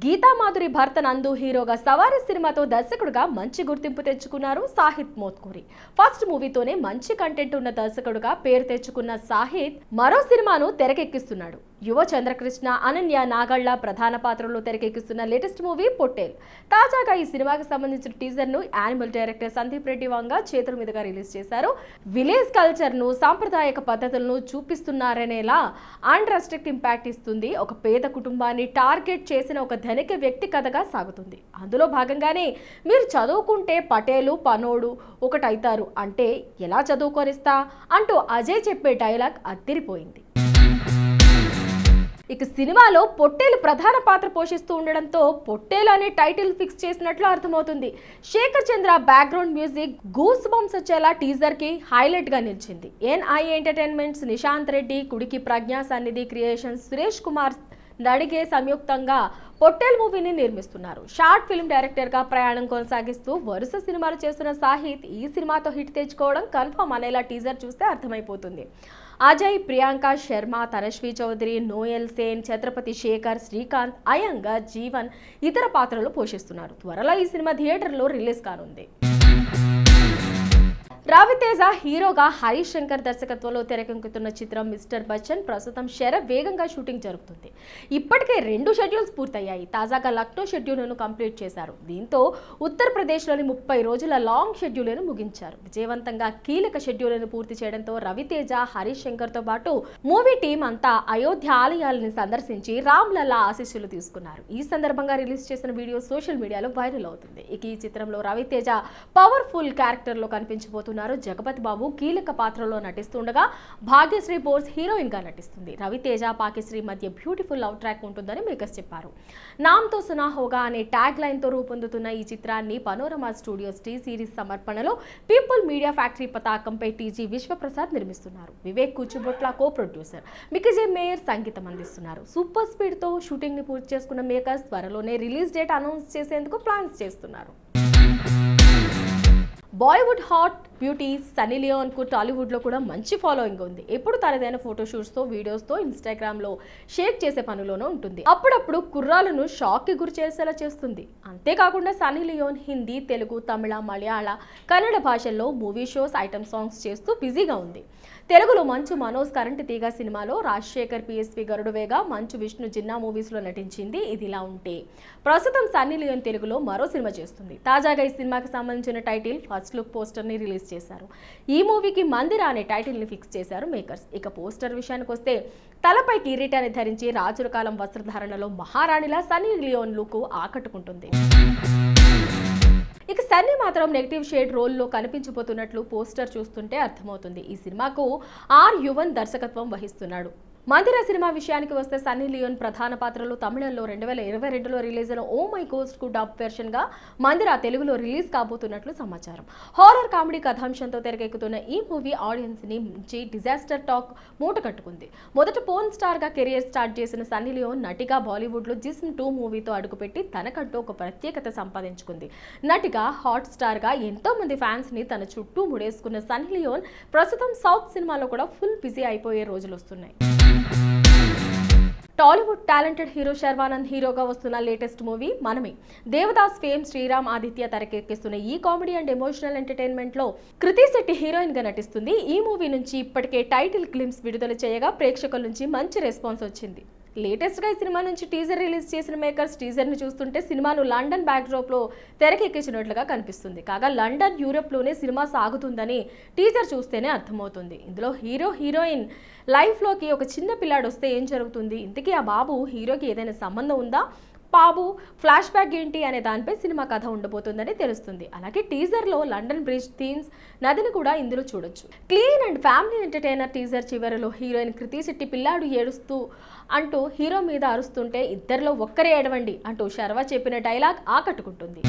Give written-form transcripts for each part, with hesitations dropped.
గీతామాధురి భర్త నందు హీరోగా సవారీ సినిమాతో దర్శకుడుగా మంచి గుర్తింపు తెచ్చుకున్నారు సాహిత్ మోత్కూరి. ఫస్ట్ మూవీతోనే మంచి కంటెంట్ ఉన్న దర్శకుడుగా పేరు తెచ్చుకున్న సాహిత్ మరో సినిమాను తెరకెక్కిస్తున్నాడు. యువ చంద్రకృష్ణ, అనన్య నాగళ్ళ ప్రధాన పాత్రలో తెరకెక్కిస్తున్న లేటెస్ట్ మూవీ పొట్టేల్. తాజాగా ఈ సినిమాకి సంబంధించిన టీజర్ ను యానిమల్ డైరెక్టర్ సందీప్ రెడ్డి వంగ చేతుల మీదుగా రిలీజ్ చేశారు. విలేజ్ కల్చర్ ను, సాంప్రదాయక పద్ధతులను చూపిస్తున్నారనేలా అన్రెస్ట్రిక్ట్ ఇంపాక్ట్ ఇస్తుంది. ఒక పేద కుటుంబాన్ని టార్గెట్ చేసిన ఒక ధనిక వ్యక్తి కథగా సాగుతుంది. అందులో భాగంగానే మీరు చదువుకుంటే పటేలు పనోడు ఒకటైతారు అంటే ఎలా చదువుకొనిస్తా అంటూ అజయ్ చెప్పే డైలాగ్ అదిరిపోయింది. ఇక సినిమాలో పొట్టేలు ప్రధాన పాత్ర పోషిస్తూ ఉండడంతో పొట్టేలు అనే టైటిల్ ఫిక్స్ చేసినట్లు అర్థమవుతుంది. శేఖర్ చంద్ర బ్యాక్గ్రౌండ్ మ్యూజిక్ గూస్ బంప్స్ వచ్చేలా టీజర్ కి హైలైట్ గా నిలిచింది. ఎన్ఐ ఎంటర్టైన్మెంట్స్, నిశాంత్ రెడ్డి, కుడికి ప్రజ్ఞా సన్నిధి క్రియేషన్స్, సురేష్ కుమార్ నడిగే సంయుక్తంగా పొట్టేల్ మూవీని నిర్మిస్తున్నారు. షార్ట్ ఫిల్మ్ డైరెక్టర్ గా ప్రయాణం కొనసాగిస్తూ వరుస సినిమాలు చేస్తున్న సాహిత్ ఈ సినిమాతో హిట్ తెచ్చుకోవడం కన్ఫర్మ్ అనేలా టీజర్ చూస్తే అర్థమైపోతుంది. అజయ్, ప్రియాంక శర్మ, తనశ్రీ చౌదరి, నోయల్ సేన్, ఛత్రపతి శేఖర్, శ్రీకాంత్, అయ్యంగర్, జీవన్ ఇతర పాత్రలు పోషిస్తున్నారు. త్వరలో ఈ సినిమా థియేటర్లో రిలీజ్ కానుంది. రవితేజ హీరోగా హరీష్ శంకర్ దర్శకత్వంలో తెరకెక్కుతున్న చిత్రం మిస్టర్ బచ్చన్ ప్రస్తుతం వేగంగా షూటింగ్ జరుగుతుంది. ఇప్పటికే 2 షెడ్యూల్స్ పూర్తయ్యాయి. తాజాగా లక్నో షెడ్యూల్ను కంప్లీట్ చేశారు. దీంతో ఉత్తరప్రదేశ్లోని 30 రోజుల లాంగ్ షెడ్యూల్ను ముగించారు. విజయవంతంగా కీలక షెడ్యూల్ను పూర్తి చేయడంతో రవితేజ, హరీష్ శంకర్తో పాటు మూవీ టీం అంతా అయోధ్య ఆలయాలను సందర్శించి రామ్లల్లా ఆశీస్సులు తీసుకున్నారు. ఈ సందర్భంగా రిలీజ్ చేసిన వీడియో సోషల్ మీడియాలో వైరల్ అవుతుంది. ఇక ఈ చిత్రంలో రవితేజ పవర్ఫుల్ క్యారెక్టర్లో కనిపించబోతున్నారు. జగపతి బాబు కీలక పాత్రలో నటిస్తుండగా భాగ్యశ్రీ బోర్స్ హీరోయిన్ గా నటిస్తుంది. రవితేజ, పాకిశ్రీ మధ్య బ్యూటిఫుల్ లవ్ ట్రాక్ ఉంటుందని మేకర్స్ చెప్పారు. నామ్తో సునా హోగా అనే ట్యాగ్ లైన్ తో రూపొందుతున్న ఈ చిత్రాన్ని పనోరమా స్టూడియోస్ టీ సిరీస్ సమర్పణలో పీపుల్ మీడియా ఫ్యాక్టరీ పతాకంపై టీజీ విశ్వప్రసాద్ నిర్మిస్తున్నారు. Vivek Kuchibhotla co producer, Mickey J Meyer సంగీతం అందిస్తున్నారు. సూపర్ స్పీడ్ తో షూటింగ్ ని పూర్తి చేసుకున్న మేకర్స్ త్వరలోనే రిలీజ్ డేట్ అనౌన్స్ చేసేందుకు ప్లాన్స్ చేస్తున్నారు. Bollywood hot beauty Sunny Leone కు టాలీవుడ్ లో కూడా మంచి ఫాలోయింగ్ ఉంది. ఎప్పుడు తనదైన ఫోటోషూట్స్ తో, వీడియోస్ తో ఇన్స్టాగ్రామ్ లో షేర్ చేసే పనిలోనే ఉంటుంది. అప్పుడప్పుడు కుర్రాలను షాక్ కి గురి చేసేలా చేస్తుంది. అంతేకాకుండా సన్నీ లియోన్ హిందీ, తెలుగు, తమిళ, మలయాళ, కన్నడ భాషల్లో మూవీ షోస్, ఐటమ్ సాంగ్స్ చేస్తూ బిజీగా ఉంది. తెలుగులో మంచు మనోజ్ కరెంట్ తీగ సినిమాలో, రాజశేఖర్ పిఎస్వి గరుడువేగ, మంచు విష్ణు జిన్నా మూవీస్ లో నటించింది. ఇదిలా ఉంటే ప్రస్తుతం సన్నీ లియోన్ తెలుగులో మరో సినిమా చేస్తుంది. తాజాగా ఈ సినిమాకి సంబంధించిన టైటిల్, ఫస్ట్ లుక్ పోస్టర్ ని రిలీజ్ చేశారు. ఈ మూవీకి మందిరా అనే టైటిల్ ని ఫిక్స్ చేశారు మేకర్స్. ఇక పోస్టర్ విషయానికి వస్తే తలపై కిరీటాన్ని ధరించి రాజుల కాలం వస్త్రధారణలో మహారాణిలా సన్నీ లియోన్ లుక్ ఆకట్టుకుంటుంది. ఇక సన్నీ మాత్రం నెగటివ్ షేడ్ రోల్లో కనిపించబోతున్నట్లు పోస్టర్ చూస్తుంటే అర్థమవుతుంది. ఈ సినిమాకు ఆర్ యువన్ దర్శకత్వం వహిస్తున్నాడు. మందిరా సినిమా విషయానికి వస్తే సన్నీ లియోన్ ప్రధాన పాత్రలో తమిళంలో 2022లో రిలీజ్ అయిన ఓ మై గోస్ట్ కు డబ్ వెర్షన్ గా మందిరా తెలుగులో రిలీజ్ కాబోతున్నట్లు సమాచారం. హారర్ కామెడీ కథాంశంతో తెరకెక్కుతున్న ఈ మూవీ ఆడియన్స్ ని నుంచి డిజాస్టర్ టాక్ మూట కట్టుకుంది. మొదట పోర్న్ స్టార్ గా కెరియర్ స్టార్ట్ చేసిన సన్నీ లియోన్ నటిగా బాలీవుడ్ లో జిస్మ్ 2 మూవీతో అడుగుపెట్టి తనకంటూ ఒక ప్రత్యేకత సంపాదించుకుంది. నటిగా, హాట్ స్టార్ గా ఎంతో మంది ఫ్యాన్స్ ని తన చుట్టూ ముడేసుకున్న సన్నీ లియోన్ ప్రస్తుతం సౌత్ సినిమాలో కూడా ఫుల్ బిజీ అయిపోయే రోజులు వస్తున్నాయి. టాలీవుడ్ టాలెంటెడ్ హీరో శర్వానంద్ హీరోగా వస్తున్న లేటెస్ట్ మూవీ మనమే. దేవదాస్ ఫేమ్ శ్రీరామ్ ఆదిత్య తెరకెక్కిస్తున్న ఈ కామెడీ అండ్ ఎమోషనల్ ఎంటర్టైన్మెంట్ లో కృతి శెట్టి హీరోయిన్ గా నటిస్తుంది. ఈ మూవీ నుంచి ఇప్పటికే టైటిల్ గ్లింప్స్ విడుదల చేయగా ప్రేక్షకుల నుంచి మంచి రెస్పాన్స్ వచ్చింది. లేటెస్ట్ గా ఈ సినిమా నుంచి టీజర్ రిలీజ్ చేసిన మేకర్స్ టీజర్ ని చూస్తుంటే సినిమాను లండన్ బ్యాక్ డ్రాప్ లో తెరకెక్కించినట్లుగా కనిపిస్తుంది. కాగా లండన్, యూరోప్ లోనే సినిమా సాగుతుందని టీజర్ చూస్తేనే అర్థమవుతుంది. ఇందులో హీరో, హీరోయిన్ లైఫ్ లోకి ఒక చిన్న పిల్లాడు వస్తే ఏం జరుగుతుంది, ఇంతకీ ఆ బాబు హీరోకి ఏదైనా సంబంధం ఉందా, బాబు ఫ్లాష్ బ్యాక్ ఏంటి అనే దానిపై సినిమా కథ ఉండబోతుందని తెలుస్తుంది. అలాగే టీజర్ లో లండన్ బ్రిడ్జ్ థీమ్స్, నదిని కూడా ఇందులో చూడొచ్చు. Clean and family entertainer teaser చివరిలో హీరోయిన్ కృతి శెట్టి పిల్లాడు ఏడుస్తూ అంటూ హీరో మీద అరుస్తుంటే ఇద్దరిలో ఒక్కరే ఏడవండి అంటూ శర్వా చెప్పిన డైలాగ్ ఆకట్టుకుంటుంది.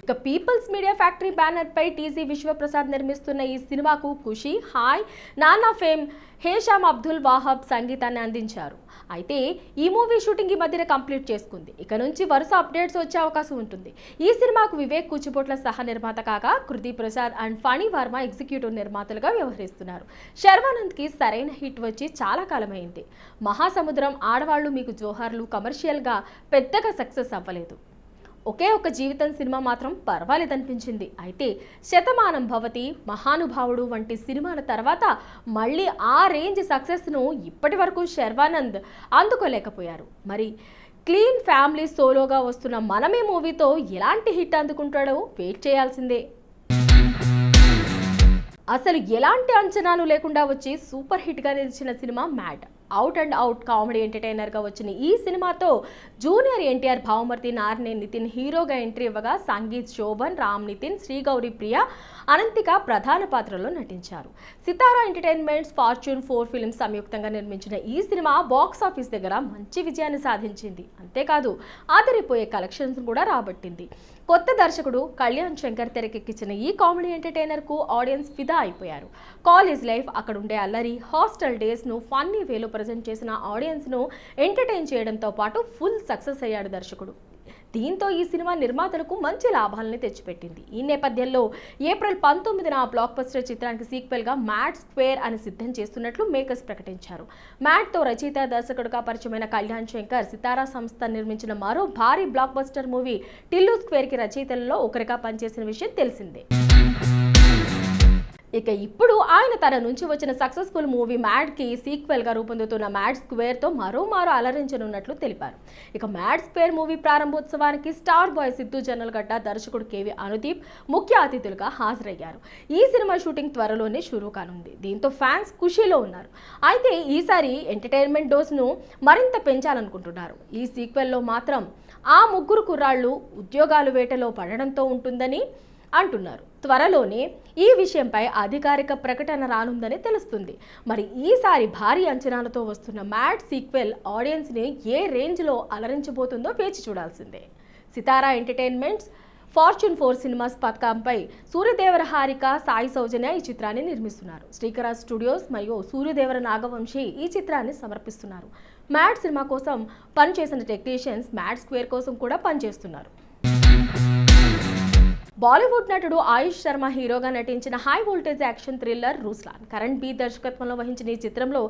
ఇక పీపుల్స్ మీడియా ఫ్యాక్టరీ బ్యానర్ పై టీజీ విశ్వప్రసాద్ నిర్మిస్తున్న ఈ సినిమాకు ఖుషి, హాయ్, నానా ఫేమ్, హేషామ్ అబ్దుల్ వాహబ్ సంగీతాన్ని అందించారు. అయితే ఈ మూవీ షూటింగ్ ఈ మధ్యన కంప్లీట్ చేసుకుంది. ఇక నుంచి వరుస అప్డేట్స్ వచ్చే అవకాశం ఉంటుంది. ఈ సినిమాకు వివేక్ కూచిపోట్ల సహ నిర్మాత కాగా కృతి ప్రసాద్ అండ్ ఫణి వర్మ ఎగ్జిక్యూటివ్ నిర్మాతలుగా వ్యవహరిస్తున్నారు. శర్వానంద్ కి సరైన హిట్ వచ్చి చాలా కాలమైంది. మహాసముద్రం, ఆడవాళ్లు మీకు జోహార్లు కమర్షియల్ గా పెద్దగా సక్సెస్ అవ్వలేదు. ఒకే ఒక జీవితం సినిమా మాత్రం పర్వాలేదనిపించింది. అయితే శతమానం భవతి, మహానుభావుడు వంటి సినిమాల తర్వాత మళ్ళీ ఆ రేంజ్ సక్సెస్ను ఇప్పటి వరకు శర్వానంద్ అందుకోలేకపోయారు. మరి క్లీన్ ఫ్యామిలీ సోలోగా వస్తున్న మనమే మూవీతో ఎలాంటి హిట్ అందుకుంటాడో వెయిట్ చేయాల్సిందే. అసలు ఎలాంటి అంచనాలు లేకుండా వచ్చి సూపర్ హిట్గా నిలిచిన cinema Mad. Out and out comedy ఎంటర్టైనర్గా వచ్చిన ఈ సినిమాతో జూనియర్ ఎన్టీఆర్, భావమర్తి, నారినేని నితిన్ హీరోగా ఎంట్రీ ఇవ్వగా సంగీత్, శోభన్, రామ్ నితిన్, శ్రీగౌరి ప్రియ, అనంతిక ప్రధాన పాత్రలో నటించారు. సితారా ఎంటర్టైన్మెంట్స్, ఫార్చ్యూన్ 4 ఫిల్మ్స్ సంయుక్తంగా నిర్మించిన ఈ సినిమా బాక్స్ ఆఫీస్ దగ్గర మంచి విజయాన్ని సాధించింది. అంతేకాదు ఆదరిపోయే కలెక్షన్స్ కూడా రాబట్టింది. కొత్త దర్శకుడు కళ్యాణ్ శంకర్ తెరకెక్కించిన ఈ కామెడీ ఎంటర్టైనర్కు ఆడియన్స్ ఫిదా అయిపోయారు. కాలేజ్ లైఫ్, అక్కడ ఉండే అల్లరి, హాస్టల్ డేస్ను ఫన్నీ వేలో ప్రజెంట్ చేసిన ఆడియన్స్ను ఎంటర్టైన్ చేయడంతో పాటు ఫుల్ సక్సెస్ అయ్యాడు దర్శకుడు. దీంతో ఈ సినిమా నిర్మాతలకు మంచి లాభాలని తెచ్చిపెట్టింది. ఈ నేపథ్యంలో ఏప్రిల్ 19న బ్లాక్ బస్టర్ చిత్రానికి సీక్వెల్గా మ్యాడ్ స్క్వేర్ అని సిద్ధం చేస్తున్నట్లు మేకర్స్ ప్రకటించారు. మ్యాడ్తో రచయిత, దర్శకుడుగా పరిచయమైన కళ్యాణ్ శంకర్ సితారా సంస్థ నిర్మించిన మరో భారీ బ్లాక్ బస్టర్ మూవీ టిల్లు స్క్వేర్కి రచయితలలో ఒకరిగా పనిచేసిన విషయం తెలిసిందే. ఇక ఇప్పుడు ఆయన తన నుంచి వచ్చిన సక్సెస్ఫుల్ మూవీ మ్యాడ్కి సీక్వెల్గా రూపొందుతున్న మ్యాడ్ స్క్వేర్తో మరోమారు అలరించనున్నట్లు తెలిపారు. ఇక మ్యాడ్ స్క్వేర్ మూవీ ప్రారంభోత్సవానికి స్టార్ బాయ్ సిద్ధు జొన్నలగడ్డ, దర్శకుడు కేవి అనుదీప్ ముఖ్య అతిథులుగా హాజరయ్యారు. ఈ సినిమా షూటింగ్ త్వరలోనే షురూ కానుంది. దీంతో ఫ్యాన్స్ ఖుషీలో ఉన్నారు. అయితే ఈసారి ఎంటర్టైన్మెంట్ డోస్ను మరింత పెంచాలనుకుంటున్నారు. ఈ సీక్వెల్లో మాత్రం ఆ ముగ్గురు కుర్రాళ్ళు ఉద్యోగాలు వేటలో పడడంతో ఉంటుందని అంటున్నారు. త్వరలోనే ఈ విషయంపై అధికారిక ప్రకటన రానుందని తెలుస్తుంది. మరి ఈసారి భారీ అంచనాలతో వస్తున్న మ్యాడ్ సీక్వెల్ ఆడియన్స్ని ఏ రేంజ్లో అలరించబోతుందో వేచి చూడాల్సిందే. సితారా ఎంటర్టైన్మెంట్స్, ఫార్చ్యూన్ 4 సినిమాస్ పథకంపై సూర్యదేవర హారిక, సాయి సౌజన్య ఈ చిత్రాన్ని నిర్మిస్తున్నారు. శ్రీకరాజ్ స్టూడియోస్ మరియు సూర్యదేవర నాగవంశీ ఈ చిత్రాన్ని సమర్పిస్తున్నారు. మ్యాడ్ సినిమా కోసం పనిచేసిన టెక్నీషియన్స్ మ్యాడ్ స్క్వేర్ కోసం కూడా పనిచేస్తున్నారు. బాలీవుడ్ నటుడు ఆయుష్ శర్మ హీరోగా నటించిన high voltage action thriller Ruslaan Karan B దర్శకత్వంలో వహించిన ఈ చిత్రంలో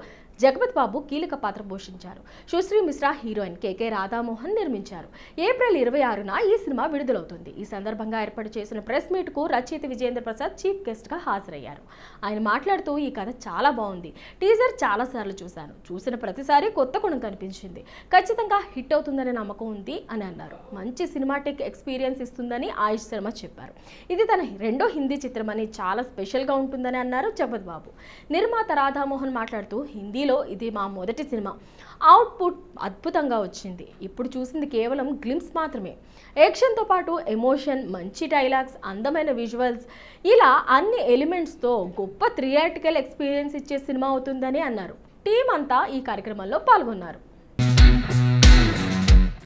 జగపత్ బాబు కీలక పాత్ర పోషించారు. సుశ్రీ మిశ్రా హీరోయిన్, కేకే రాధామోహన్ నిర్మించారు. ఏప్రిల్ 26న ఈ సినిమా విడుదలవుతుంది. ఈ సందర్భంగా ఏర్పాటు చేసిన ప్రెస్ మీట్ కు రచయిత విజేంద్ర ప్రసాద్ చీఫ్ గెస్ట్ గా హాజరయ్యారు. ఆయన మాట్లాడుతూ ఈ కథ చాలా బాగుంది. టీజర్ చాలా సార్లు చూశాను. చూసిన ప్రతిసారి కొత్త గుణం కనిపించింది. ఖచ్చితంగా హిట్ అవుతుందనే నమ్మకం ఉంది అని అన్నారు. మంచి సినిమాటిక్ ఎక్స్పీరియన్స్ ఇస్తుందని ఆయుష్ శర్మ చెప్పారు. ఇది తన రెండో హిందీ చిత్రమని, చాలా స్పెషల్ గా ఉంటుందని అన్నారు జగపత్ బాబు. నిర్మాత రాధామోహన్ మాట్లాడుతూ హిందీలో ఇది మా మొదటి సినిమా. అవుట్పుట్ అద్భుతంగా వచ్చింది. ఇప్పుడు చూసింది కేవలం గ్లింప్స్ మాత్రమే. యాక్షన్తో పాటు ఎమోషన్, మంచి డైలాగ్స్, అందమైన విజువల్స్, ఇలా అన్ని ఎలిమెంట్స్తో గొప్ప థియేట్రికల్ ఎక్స్పీరియన్స్ ఇచ్చే సినిమా అవుతుందని అన్నారు. టీం అంతా ఈ కార్యక్రమంలో పాల్గొన్నారు.